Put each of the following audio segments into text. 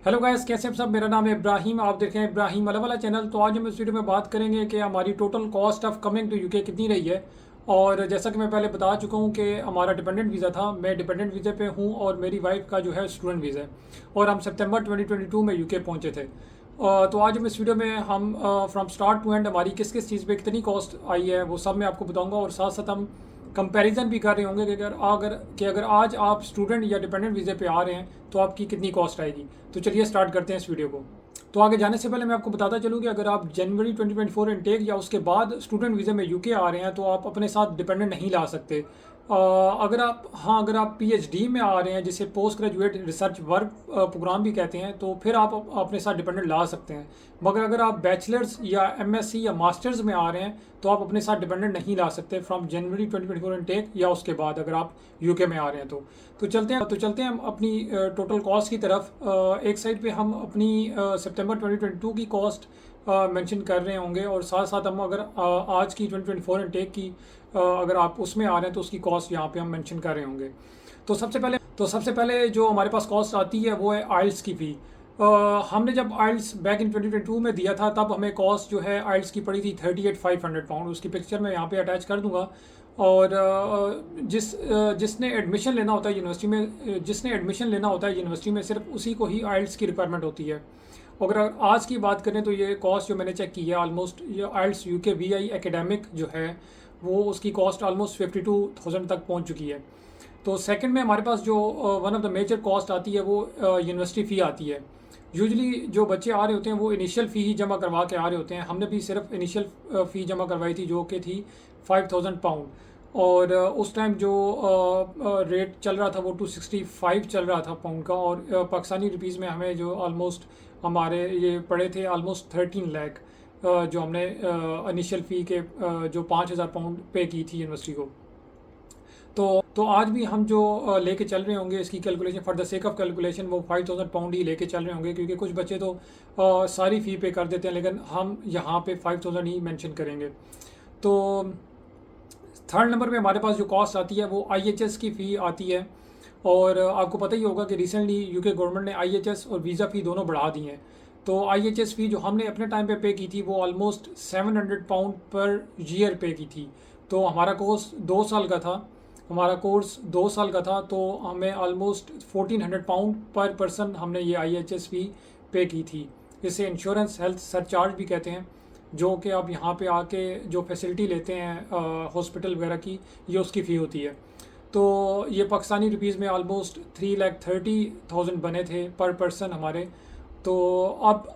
Hello guys, कैसे हैं सब। मेरा नाम है इब्राहिम, आप देख रहे हैं इब्राहिम अलवाला चैनल। तो आज हम इस वीडियो में बात करेंगे कि हमारी total cost of coming to UK कितनी रही है। और जैसा कि मैं पहले बता चुका हूं कि हमारा डिपेंडेंट वीज़ा था, मैं डिपेंडेंट वीज़े पे हूं और मेरी वाइफ का जो है स्टूडेंट वीज़ा है। और हम सितंबर 2022 में यूके पहुंचे थे। तो आज हम इस वीडियो में हम फ्रॉम स्टार्ट टू एंड हमारी किस किस चीज़ पे कितनी कॉस्ट आई है वो सब मैं आपको बताऊंगा। और साथ साथ हम कंपैरिजन भी कर रहे होंगे कि अगर आज आप स्टूडेंट या डिपेंडेंट वीज़े पे आ रहे हैं तो आपकी कितनी कॉस्ट आएगी। तो चलिए स्टार्ट करते हैं इस वीडियो को। तो आगे जाने से पहले मैं आपको बताता चलूँ कि अगर आप जनवरी 2024 इनटेक या उसके बाद स्टूडेंट वीज़े में यूके आ रहे हैं तो आप अपने साथ डिपेंडेंट नहीं ला सकते। अगर आप पीएचडी में आ रहे हैं, जिसे post graduate research work programme भी कहते हैं, तो फिर आप अपने साथ डिपेंडेंट ला सकते हैं। मगर अगर आप बैचलर्स या एमएससी या मास्टर्स में आ रहे हैं तो आप अपने साथ डिपेंडेंट नहीं ला सकते फ्रॉम जनवरी 2024 इनटेक या उसके बाद अगर आप यूके में आ रहे हैं तो चलते हैं हम अपनी टोटल कॉस्ट की तरफ। एक साइड पे हम अपनी सितंबर 2022 की कॉस्ट मेंशन कर रहे होंगे और साथ साथ हम अगर आज की 2024 इनटेक की अगर आप उसमें आ रहे हैं तो उसकी कॉस्ट यहाँ पे हम मेंशन कर रहे होंगे। तो सबसे पहले जो हमारे पास कॉस्ट आती है वो है आइल्स की फ़ी। हमने जब आइल्स बैक इन 2022 में दिया था तब हमें कॉस्ट जो है आइल्स की पड़ी थी 38,500 पाउंड। उसकी पिक्चर मैं यहाँ पे अटैच कर दूंगा। और जिसने एडमिशन लेना होता है यूनिवर्सिटी में, सिर्फ उसी को ही आइल्स की रिक्वायरमेंट होती है। अगर आज की बात करें तो ये कॉस्ट जो मैंने चेक की है ऑलमोस्ट, ये आइल्स यूके वीआई एकेडमिक जो है वो उसकी कॉस्ट ऑलमोस्ट 52,000 तक पहुंच चुकी है। तो सेकंड में हमारे पास जो one of the major cost आती है वो यूनिवर्सिटी फ़ी आती है। यूजुअली जो बच्चे आ रहे होते हैं वो इनिशियल फ़ी ही जमा करवा के आ रहे होते हैं। हमने भी सिर्फ इनिशियल फ़ी जमा करवाई थी जो कि थी 5,000 पाउंड। और उस टाइम जो रेट चल रहा था वो 265 चल रहा था पाउंड का। और पाकिस्तानी रुपीज़ में हमें जो ऑलमोस्ट हमारे ये पड़े थे ऑलमोस्ट 13 लाख, जो हमने इनिशियल फ़ी के जो 5,000 पाउंड पे की थी यूनिवर्सिटी को। तो आज भी हम जो लेके चल रहे होंगे इसकी calculation, for the sake of calculation, वो 5,000 पाउंड ही लेके चल रहे होंगे, क्योंकि कुछ बच्चे तो सारी फ़ी पे कर देते हैं, लेकिन हम यहाँ पे 5,000 ही मेंशन करेंगे। तो थर्ड नंबर पे हमारे पास जो कॉस्ट आती है वो आईएचएस की फ़ी आती है। और आपको पता ही होगा कि रिसेंटली यूके गवर्नमेंट ने आईएचएस और वीज़ा फ़ी दोनों बढ़ा दी हैं। तो आईएचएस फ़ी जो हमने अपने टाइम पे की थी वो ऑलमोस्ट 700 पाउंड पर ईयर पे की थी। तो हमारा कोर्स 2 साल का था, तो हमें ऑलमोस्ट 1400 पाउंड पर पर्सन हमने ये आईएचएस फ़ी पे की थी। इसे इंश्योरेंस हेल्थ सरचार्ज भी कहते हैं, जो कि आप यहाँ पे आके जो फैसिलिटी लेते हैं हॉस्पिटल वगैरह की, ये उसकी फ़ी होती है। तो ये पाकिस्तानी रुपीज़ में ऑलमोस्ट 3,30,000 बने थे पर पर्सन हमारे। तो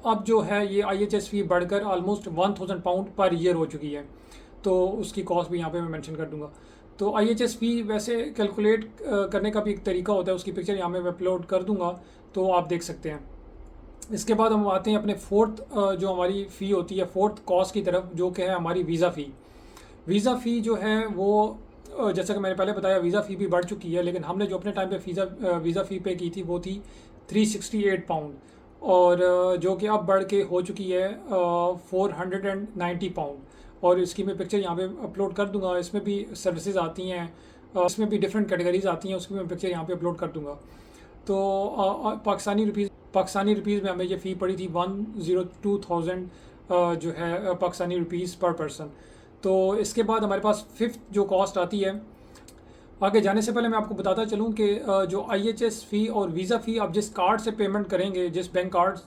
अब जो है ये आईएचएस फ़ी बढ़कर ऑलमोस्ट 1,000 पाउंड पर ईयर हो चुकी है। तो उसकी कॉस्ट भी यहाँ पे मैं मेंशन कर दूंगा। तो आईएचएस फ़ी वैसे कैलकुलेट करने का भी एक तरीका होता है, उसकी पिक्चर यहाँ में मैं अपलोड कर दूंगा तो आप देख सकते हैं। इसके बाद हम आते हैं अपने फोर्थ जो हमारी फ़ी होती है, फोर्थ कॉस्ट की तरफ, जो कि है हमारी वीज़ा फ़ी। वीज़ा फ़ी जो है वो जैसा कि मैंने पहले बताया, वीज़ा फ़ी भी बढ़ चुकी है, लेकिन हमने जो अपने टाइम पे वीज़ा फ़ी पे की थी वो थी 368 पाउंड। और जो कि अब बढ़ के हो चुकी है 490 पाउंड। और इसकी मैं पिक्चर यहाँ पे अपलोड कर दूंगा। इसमें भी सर्विसेज आती हैं, इसमें भी डिफरेंट कैटेगरीज आती हैं, उसकी मैं पिक्चर यहाँ पे अपलोड कर दूंगा। तो पाकिस्तानी रुपीज़ में हमें ये फ़ी पड़ी थी 102,000 जो है पाकिस्तानी रुपीज़ पर पर्सन। तो इसके बाद हमारे पास फिफ्थ जो कॉस्ट आती है, आगे जाने से पहले मैं आपको बताता चलूँ कि जो आईएचएस फ़ी और वीज़ा फ़ी आप जिस कार्ड से पेमेंट करेंगे, जिस बैंक कार्ड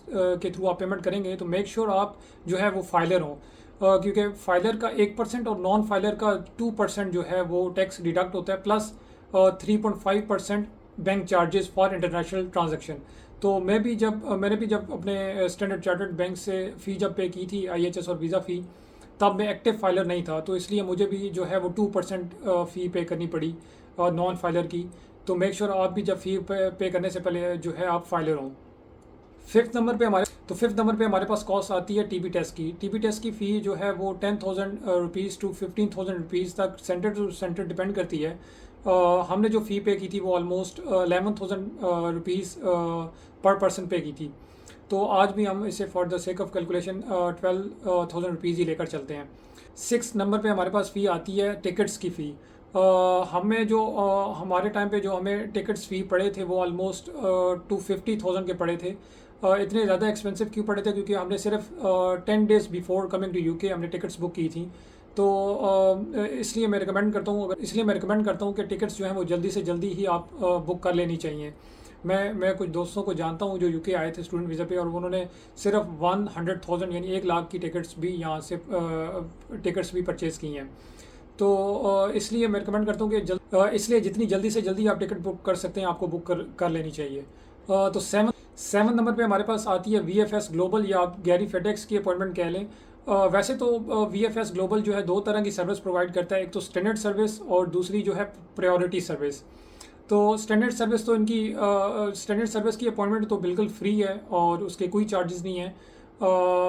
के थ्रू आप पेमेंट करेंगे, तो मेक श्योर आप जो है वो फाइलर हों। क्योंकि फाइलर का 1% और नॉन फाइलर का 2% जो है वो टैक्स डिडक्ट होता है, plus 3.5% bank charges for international transaction. तो मैंने भी जब अपने स्टैंडर्ड चार्टर्ड बैंक से फ़ी जब पे की थी आईएचएस और वीज़ा फ़ी, तब मैं एक्टिव फाइलर नहीं था, तो इसलिए मुझे भी जो है वो 2% फ़ी पे करनी पड़ी नॉन फाइलर की। तो मेक श्योर आप भी जब फ़ी पे करने से पहले जो है आप फाइलर हों। फिफ्थ नंबर पे हमारे पास कॉस्ट आती है टीबी टेस्ट की। टीबी टेस्ट की फ़ी जो है वो 10,000 रुपीज़ टू 15,000 रुपीज़ तक सेंटर टू सेंटर डिपेंड करती है। हमने जो फ़ी पे की थी वो ऑलमोस्ट 11,000 रुपीज़ पर पर्सन पे की थी। तो आज भी हम इसे for the sake of calculation 12,000 rupees ही लेकर चलते हैं। सिक्स नंबर पे हमारे पास फ़ी आती है टिकट्स की फ़ी। हमारे टाइम पे जो हमें टिकट्स फ़ी पड़े थे वो ऑलमोस्ट 250,000 के पड़े थे। इतने ज़्यादा एक्सपेंसिव क्यों पड़े थे, क्योंकि हमने सिर्फ 10 days before coming to UK हमने टिकट्स बुक की थी। तो इसलिए मैं रिकमेंड करता हूँ कि टिकट्स जो हैं वो जल्दी से जल्दी ही आप बुक कर लेनी चाहिए। मैं कुछ दोस्तों को जानता हूँ जो यूके आए थे स्टूडेंट वीज़ा पे, और उन्होंने सिर्फ 100,000 यानी 1 लाख की टिकट्स भी यहाँ से टिकट्स भी परचेज़ की हैं। तो इसलिए मैं रिकमेंड करता हूँ कि इसलिए जितनी जल्दी से जल्दी आप टिकट बुक कर सकते हैं आपको बुक कर लेनी चाहिए। तो सेवन नंबर पे हमारे पास आती है VFS ग्लोबल, या आप गैरी फेडेक्स की अपॉइंटमेंट कह लें। वैसे तो VFS ग्लोबल जो है 2 तरह की सर्विस प्रोवाइड करता है, एक तो स्टैंडर्ड सर्विस और दूसरी जो है प्रायोरिटी सर्विस। तो स्टैंडर्ड सर्विस तो इनकी स्टैंडर्ड सर्विस की अपॉइंटमेंट तो बिल्कुल फ्री है और उसके कोई चार्जेस नहीं है,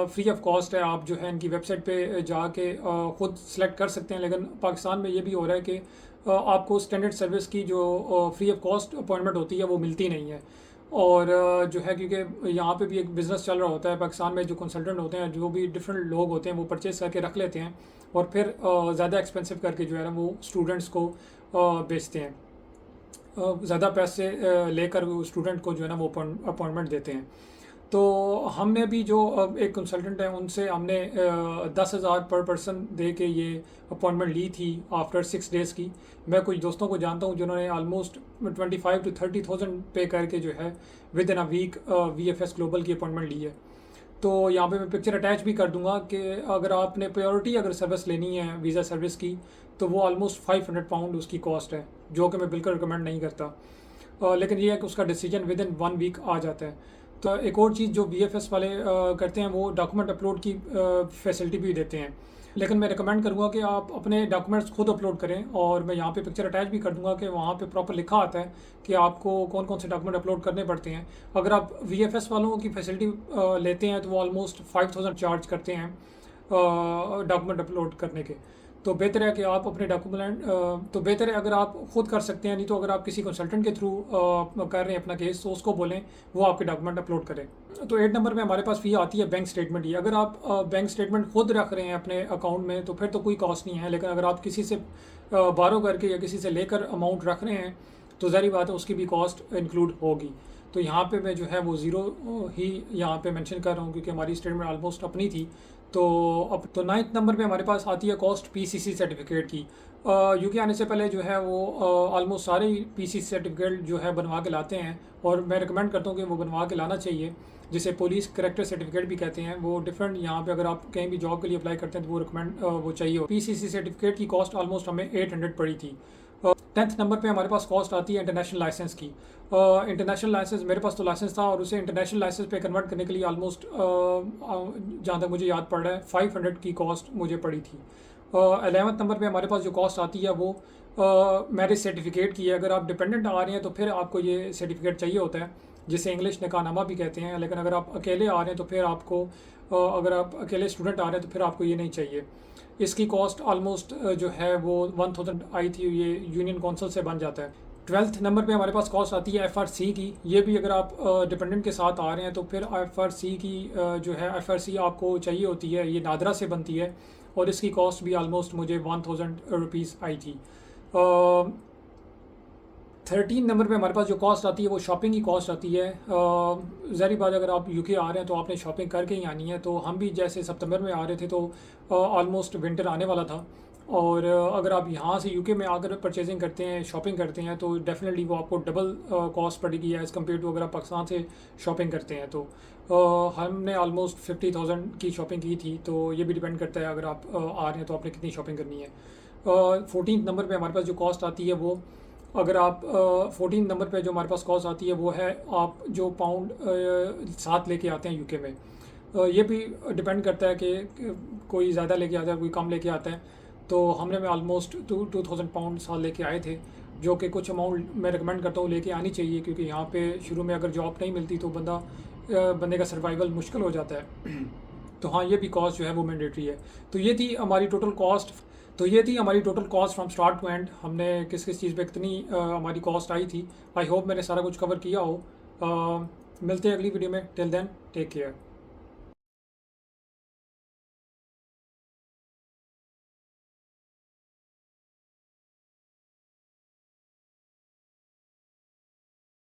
फ्री ऑफ कॉस्ट है। आप जो है इनकी वेबसाइट पे जाके ख़ुद सेलेक्ट कर सकते हैं। लेकिन पाकिस्तान में ये भी हो रहा है कि आपको स्टैंडर्ड सर्विस की जो फ्री ऑफ कॉस्ट अपॉइंटमेंट होती है वो मिलती नहीं है। और जो है क्योंकि यहाँ पे भी एक बिज़नेस चल रहा होता है पाकिस्तान में, जो कंसल्टेंट होते हैं, जो भी डिफरेंट लोग होते हैं, वो परचेज़ करके रख लेते हैं और फिर ज़्यादा एक्सपेंसिव करके जो है ना वो स्टूडेंट्स को बेचते हैं, ज़्यादा पैसे लेकर वो स्टूडेंट को जो है ना वो अपॉइंटमेंट देते हैं। तो हमने भी जो एक कंसल्टेंट है उनसे हमने 10,000 पर पर्सन दे के ये अपॉइंटमेंट ली थी आफ्टर 6 डेज़ की। मैं कुछ दोस्तों को जानता हूँ जिन्होंने ऑलमोस्ट 25 to 30,000 पे करके जो है within a week VFS global की अपॉइंटमेंट ली है। तो यहाँ पे मैं पिक्चर अटैच भी कर दूंगा कि अगर आपने प्रायोरिटी अगर सर्विस लेनी है वीज़ा सर्विस की, तो वो ऑलमोस्ट 500 पाउंड उसकी कॉस्ट है, जो कि मैं बिल्कुल रिकमेंड नहीं करता। लेकिन ये है कि उसका डिसीजन विद इन 1 वीक आ जाता है। तो एक और चीज़ जो VFS वाले करते हैं वो डॉक्यूमेंट अपलोड की फैसिलिटी भी देते हैं। लेकिन मैं रिकमेंड करूँगा कि आप अपने डॉक्यूमेंट्स खुद अपलोड करें, और मैं यहाँ पे पिक्चर अटैच भी कर दूँगा कि वहाँ पे प्रॉपर लिखा आता है कि आपको कौन कौन से डॉक्यूमेंट अपलोड करने पड़ते हैं। अगर आप VFS वालों की फैसिलिटी लेते हैं तो वो ऑलमोस्ट 5,000 चार्ज करते हैं डॉक्यूमेंट अपलोड करने के। तो बेहतर है कि आप अपने डॉक्यूमेंट तो बेहतर है अगर आप खुद कर सकते हैं, नहीं तो अगर आप किसी कंसल्टेंट के थ्रू कर रहे हैं अपना केस, तो उसको बोलें वो आपके डॉक्यूमेंट अपलोड करें। तो 8 नंबर में हमारे पास फी आती है बैंक स्टेटमेंट ही। अगर आप बैंक स्टेटमेंट खुद रख रहे हैं अपने अकाउंट में तो फिर तो कोई कॉस्ट नहीं है, लेकिन अगर आप किसी से बारो करके या किसी से लेकर अमाउंट रख रहे हैं तो ज़ाहिर बात है उसकी भी कॉस्ट इंक्लूड होगी। तो यहाँ पे मैं जो है वो ज़ीरो ही यहाँ पे मेंशन कर रहा हूँ क्योंकि हमारी स्टेटमेंट ऑलमोस्ट अपनी थी। तो अब तो 9th नंबर पे हमारे पास आती है कॉस्ट PCC सर्टिफिकेट की। यूके आने से पहले जो है वो ऑलमोस्ट सारे PCC सर्टिफिकेट जो है बनवा के लाते हैं, और मैं रिकमेंड करता हूँ कि वो बनवा के लाना चाहिए, जिसे पुलिस करेक्टर सर्टिफिकेट भी कहते हैं। वो डिफरेंट यहाँ पे अगर आप कहीं भी जॉब के लिए अप्लाई करते हैं तो वो चाहिए। PCC सर्टिफिकेट की कॉस्ट ऑलमोस्ट हमें 800 पड़ी थी। 10th नंबर पे हमारे पास कॉस्ट आती है इंटरनेशनल लाइसेंस की। इंटरनेशनल लाइसेंस, मेरे पास तो लाइसेंस था और उसे इंटरनेशनल लाइसेंस पे कन्वर्ट करने के लिए ऑलमोस्ट जहाँ तक मुझे याद पड़ रहा है 500 की कॉस्ट मुझे पड़ी थी। 11th नंबर पे हमारे पास जो कॉस्ट आती है वो मैरिज सर्टिफिकेट की है। अगर आप डिपेंडेंट आ रहे हैं तो फिर आपको ये सर्टिफिकेट चाहिए होता है, जिसे इंग्लिश निकाहनामा भी कहते हैं। लेकिन अगर आप अकेले आ रहे हैं तो फिर आपको अगर आप अकेले स्टूडेंट आ रहे हैं तो फिर आपको ये नहीं चाहिए। इसकी कॉस्ट ऑलमोस्ट जो है वो 1000 आई थी, ये यूनियन काउंसिल से बन जाता है। 12th नंबर पे हमारे पास कॉस्ट आती है FRC की। ये भी अगर आप डिपेंडेंट के साथ आ रहे हैं तो फिर FRC की जो है FRC आपको चाहिए होती है, ये नादरा से बनती है और इसकी कॉस्ट भी ऑलमोस्ट मुझे 1000 रुपीज़ आई थी। 13 नंबर पे हमारे पास जो कॉस्ट आती है वो शॉपिंग की कॉस्ट आती है। ज़ाहिर बात अगर आप यूके आ रहे हैं तो आपने शॉपिंग करके ही आनी है। तो हम भी जैसे सितंबर में आ रहे थे तो ऑलमोस्ट विंटर आने वाला था, और अगर आप यहाँ से यूके में आकर परचेजिंग करते हैं, शॉपिंग करते हैं, तो डेफिनेटली वो आपको डबल कॉस्ट पड़ेगी एज़ कम्पेयर टू अगर आप पाकिस्तान से शॉपिंग करते हैं। तो हमने ऑलमोस्ट 50,000 की शॉपिंग की थी। तो ये भी डिपेंड करता है अगर आप आ रहे हैं तो आपने कितनी शॉपिंग करनी है। 14 नंबर पर हमारे पास जो कॉस्ट आती है वो, अगर आप 14 नंबर पे जो हमारे पास कॉस्ट आती है वो है आप जो पाउंड साथ लेके आते हैं यूके में। ये भी डिपेंड करता है कि कोई ज़्यादा लेके आता है कोई कम लेके आता है। तो हमने में ऑलमोस्ट 2000 पाउंड साथ लेके आए थे, जो कि कुछ अमाउंट मैं रिकमेंड करता हूँ लेके आनी चाहिए, क्योंकि यहाँ पे शुरू में अगर जॉब नहीं मिलती तो बंदे का सर्वाइवल मुश्किल हो जाता है। तो हाँ, ये भी कॉस्ट जो है वो मैंडेटरी है। तो ये थी हमारी total cost from start to end. हमने किस किस चीज़ पे कितनी हमारी कॉस्ट आई थी। आई होप मैंने सारा कुछ कवर किया हो। मिलते हैं अगली वीडियो में। Till then take care.